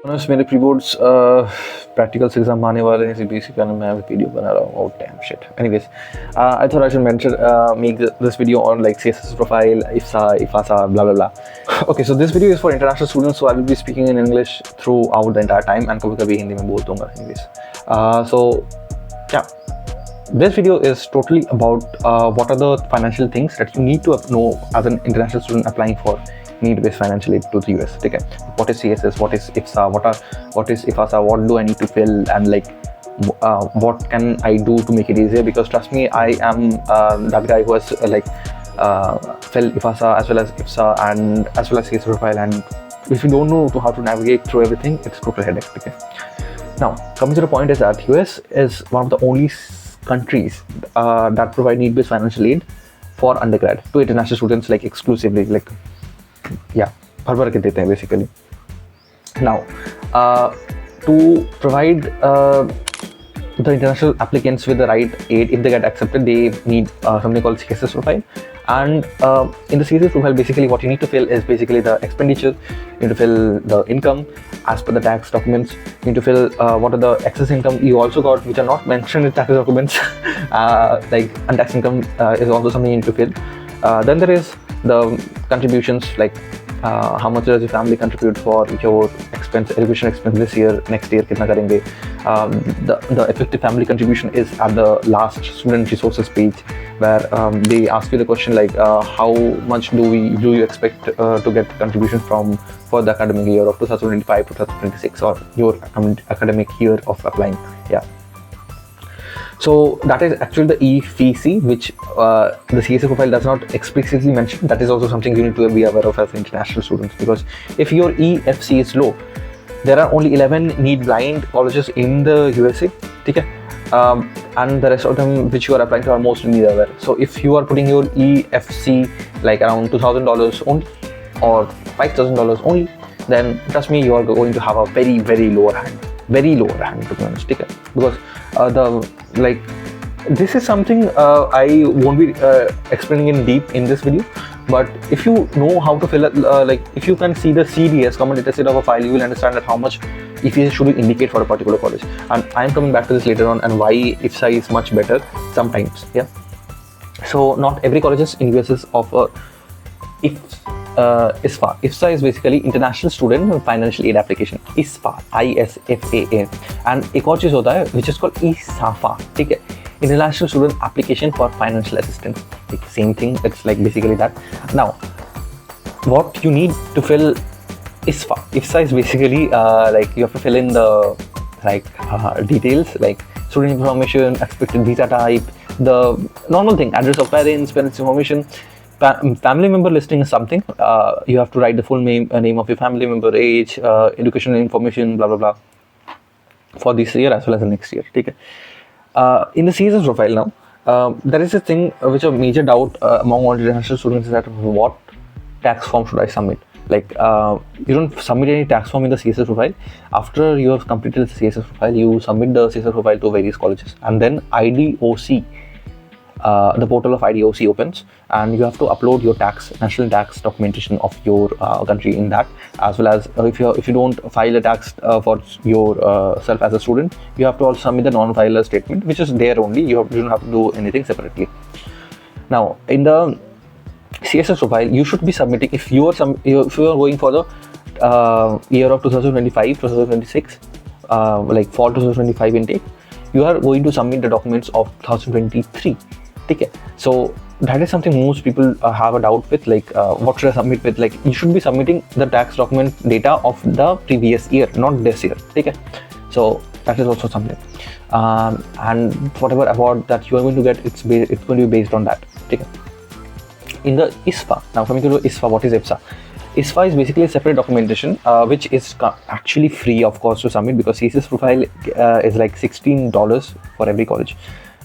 मेरे pre boards practicals exam आने वाले हैं CBSE का मैं वीडियो बना रहा हूँ. Oh damn shit. Anyways, I thought I should mention make this video on like CSS Profile, ISFAA, IFASA, blah blah blah. Okay, so this video is for international students, so I will be speaking in English throughout the entire time and कभी-कभी हिंदी में बोल दूँगा. Anyways, so yeah. This video is totally about what are the financial things that you need to know as an international student applying for need-based financial aid to the US. Okay, what is CSS? What is IFSA? What is IFASA? What do I need to fill? And like, what can I do to make it easier? Because trust me, I am that guy who has fill IFASA as well as IFSA and as well as CSS Profile. And if you don't know how to navigate through everything, it's total headache. Okay. Now, coming to the point is that US is one of the only countries that provide need-based financial aid for undergrad to international students, like exclusively, like भर के देते हैं basically. Now, to provide the international applicants with the right aid, if they get accepted, they need something called CSS Profile. And in the CSS Profile, basically what you need to fill is basically the expenditure. You need to fill the income as per the tax documents. You need to fill what are the excess income you also got, which are not mentioned in tax documents. Like untaxed income is also something you need to fill. Then there is the contributions, like how much does your family contribute for your education expense this year, next year kitna karenge. The effective family contribution is at the last student resources page, where they ask you the question like how much do you expect to get contribution from for the academic year of 2025 to 2026 or your academic year of applying. Yeah. So that is actually the EFC, which the CSS Profile does not explicitly mention. That is also something you need to be aware of as international students, because if your EFC is low, there are only 11 need-blind colleges in the USA, okay? And the rest of them which you are applying to are mostly need aware. So if you are putting your EFC like around $2,000 only or $5,000 only, then trust me, you are going to have a very, very lower hand to be honest, okay? Because this is something I won't be explaining in deep in this video, but if you know how to fill it, like if you can see the CDS, common data set of a file, you will understand that how much EFC should you indicate for a particular college. And I'm coming back to this later on and why IFSA is much better sometimes. Yeah. So not every colleges in US offer ISFAA. ISFAA is basically International Student Financial Aid Application. ISFAA, ISFAA. And एक और चीज़ होता है which is called ISAFA. ठीक है? International Student Application for Financial Assistance. Same thing. It's like basically that. Now, what you need to fill ISFAA. ISFAA is basically like you have to fill in the details like student information, expected visa type, the normal thing, address of parents information. Family member listing is something you have to write the full name of your family member, age, educational information, blah blah blah, for this year as well as the next year. Okay. In the CSS Profile now, there is a thing which a major doubt among all international students is that what tax form should I submit? Like you don't submit any tax form in the CSS Profile. After you have completed the CSS Profile, you submit the CSS Profile to various colleges, and then IDOC. The portal of IDOC opens, and you have to upload your national tax documentation of your country in that, as well as if you don't file a tax for your self as a student, you have to also submit the non-filer statement, which is there only. You don't have to do anything separately. Now, in the CSS Profile, you should be submitting if you are going for the year of 2025 2026, like fall 2025 intake, you are going to submit the documents of 2023. Okay. So that is something most people have a doubt with, like what should I submit with? Like you should be submitting the tax document data of the previous year, not this year. Okay. So that is also something, and whatever award that you are going to get, it's going to be based on that. Okay. In the ISFAA, now coming to the ISFAA, what is IFSA? ISFAA is basically a separate documentation which is actually free, of course, to submit, because CSS Profile is like $16 for every college.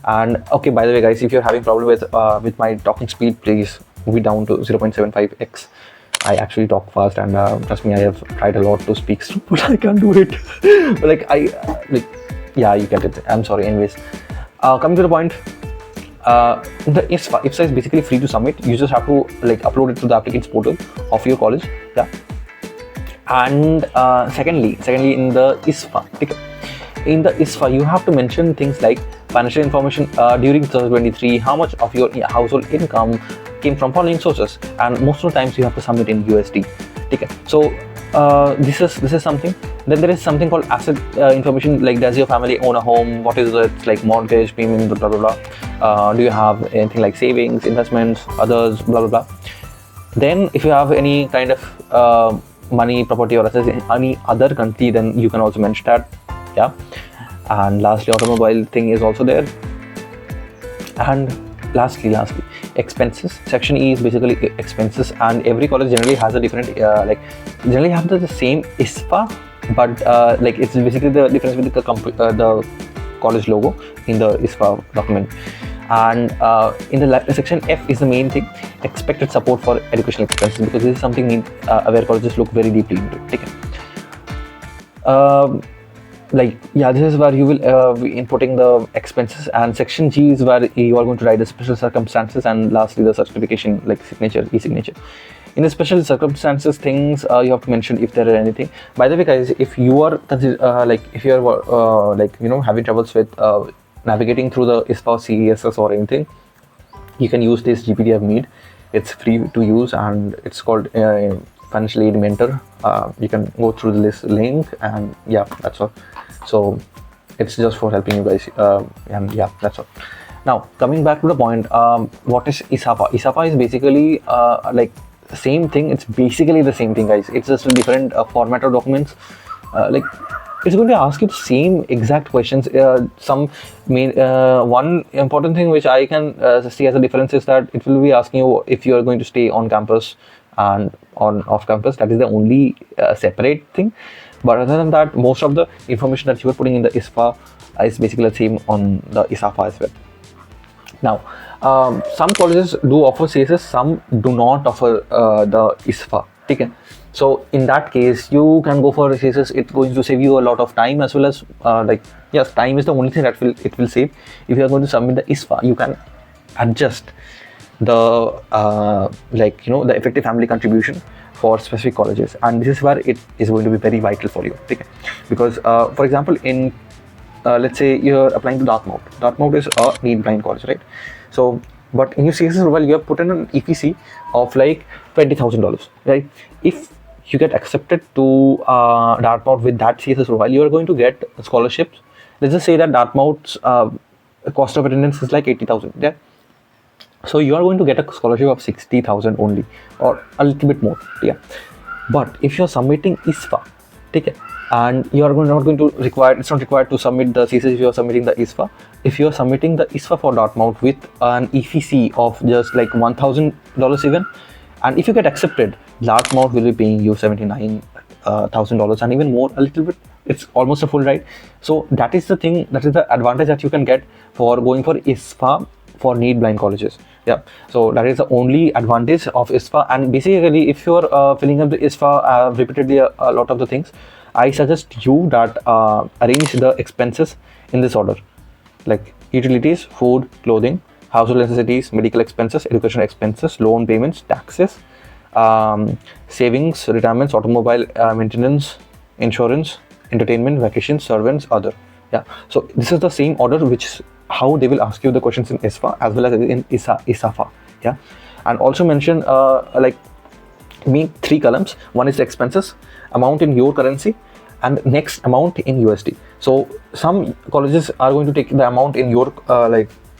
And okay, by the way guys, if you're having problem with my talking speed, please move it down to 0.75x. I actually talk fast, and trust me, I have tried a lot to speak slow, but I can't do it. But yeah, you get it. I'm sorry. Anyways, coming to the point, the ISFAA is basically free to submit. You just have to like upload it to the applicants portal of your college. Yeah. And secondly in the ISFA, in the ISFA you have to mention things like financial information during 2023, how much of your household income came from following sources, and most of the times you have to submit in USD. Okay, so this is something. Then there is something called asset information, like does your family own a home, what is it, like mortgage payment, blah blah blah, do you have anything like savings, investments, others, blah blah blah. Then if you have any kind of money, property or assets in any other country, then you can also mention that. Yeah. And lastly, automobile thing is also there. And lastly expenses. Section E is basically expenses, and every college generally has a different generally have the same ISFA, but like it's basically the difference with the college logo in the ISFA document. And in the section F is the main thing, expected support for educational expenses, because this is something where colleges look very deeply into. Okay. This is where you will be inputting the expenses, and section G is where you are going to write the special circumstances, and lastly the certification, like signature, e-signature. In the special circumstances things, you have to mention if there are anything. By the way, guys, if you are if you are having troubles with navigating through the ISFAA CSS or anything, you can use this GPT I've made. It's free to use, and it's called Financial Aid Mentor. You can go through this link, and yeah, that's all. So it's just for helping you guys, and yeah, that's all. Now coming back to the point, what is ISAFA? ISAFA is basically like the same thing. It's basically the same thing, guys. It's just a different format of documents. It's going to ask you the same exact questions. One important thing which I can see as a difference is that it will be asking you if you are going to stay on campus and on off campus. That is the only separate thing. But other than that, most of the information that you are putting in the ISFA is basically the same on the ISAFA as well. Now, some colleges do offer CSS, some do not offer the ISFA. Okay. So in that case, you can go for CSS. It's going to save you a lot of time, as well as yes, time is the only thing that it will save. If you are going to submit the ISFA, you can adjust the the effective family contribution for specific colleges, and this is where it is going to be very vital for you. Okay. Because for example, in let's say you're applying to Dartmouth. Dartmouth is a need blind college, right? So but in your CSS profile, you have put in an EPC of like $20,000, right? If you get accepted to Dartmouth with that CSS profile, you are going to get scholarships. Let's just say that Dartmouth's cost of attendance is like 80,000. Yeah. So you are going to get a scholarship of 60,000 only, or a little bit more. Yeah. But if you are submitting ISFA, take it, and you are not going to require, it's not required to submit the CSS if you are submitting the ISFA. If you are submitting the ISFA for Dartmouth with an EPC of just like $1,000 even, and if you get accepted, Dartmouth will be paying you $79,000 and even more, a little bit. It's almost a full ride. So that is the thing, that is the advantage that you can get for going for ISFA for need blind colleges. Yeah, so that is the only advantage of ISFA. And basically, if you are filling up the ISFA repeatedly a lot of the things, I suggest you that arrange the expenses in this order, like utilities, food, clothing, household necessities, medical expenses, education expenses, loan payments, taxes, savings, retirements, automobile maintenance, insurance, entertainment, vacations, servants, other. Yeah, so this is the same order, which is how they will ask you the questions in ISFA as well as in ISAFA. Yeah, and also mention make 3 columns. One is the expenses, amount in your currency, and next amount in USD. So some colleges are going to take the amount in your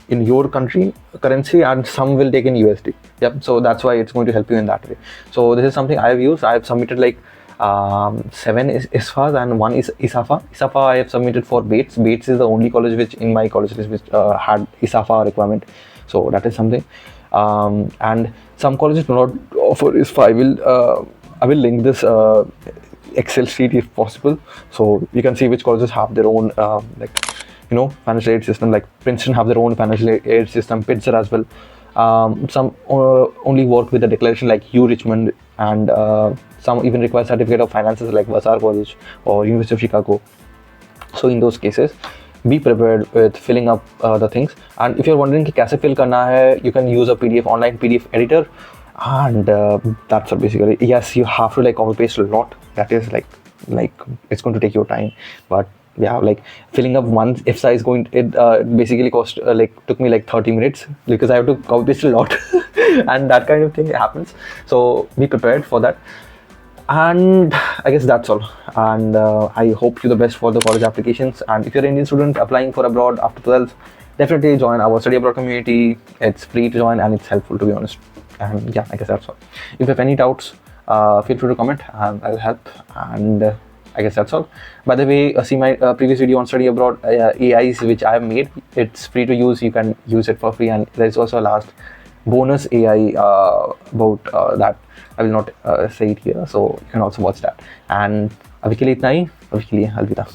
in your country currency, and some will take in USD. Yep. So that's why it's going to help you in that way. So this is something I have used. I have submitted like 7 ISFAs and 1 is ISAFA. ISAFA I have submitted for Bates. Bates is the only college which in my college list which had ISAFA requirement. So that is something. And some colleges do not offer ISFA. I will link this Excel sheet if possible, so you can see which colleges have their own financial aid system. Like Princeton have their own financial aid system, Pitzer as well. Some only work with the declaration, like U Richmond, and some even require certificate of finances like Vassar College or University of Chicago. So in those cases, be prepared with filling up the things. And if you're wondering कि कैसे fill करना है, you can use a PDF online PDF editor, and that's it basically. Yes, you have to like copy paste a lot, that is like it's going to take your time. But yeah, like filling up one ISFAA is going, it basically cost took me like 30 minutes because I have to copy paste a lot and that kind of thing happens. So be prepared for that. And I guess that's all. And I hope you the best for the college applications. And if you're an Indian student applying for abroad after 12th, definitely join our study abroad community. It's free to join and it's helpful, to be honest. And yeah, I guess that's all. If you have any doubts, feel free to comment and I'll help. And I guess that's all. By the way, see my previous video on study abroad AIs which I have made. It's free to use. You can use it for free, and there's also a last bonus AI about that. I will not say it here, so you can also watch that. And अभी के लिए इतना ही, अभी के लिए अलविदा.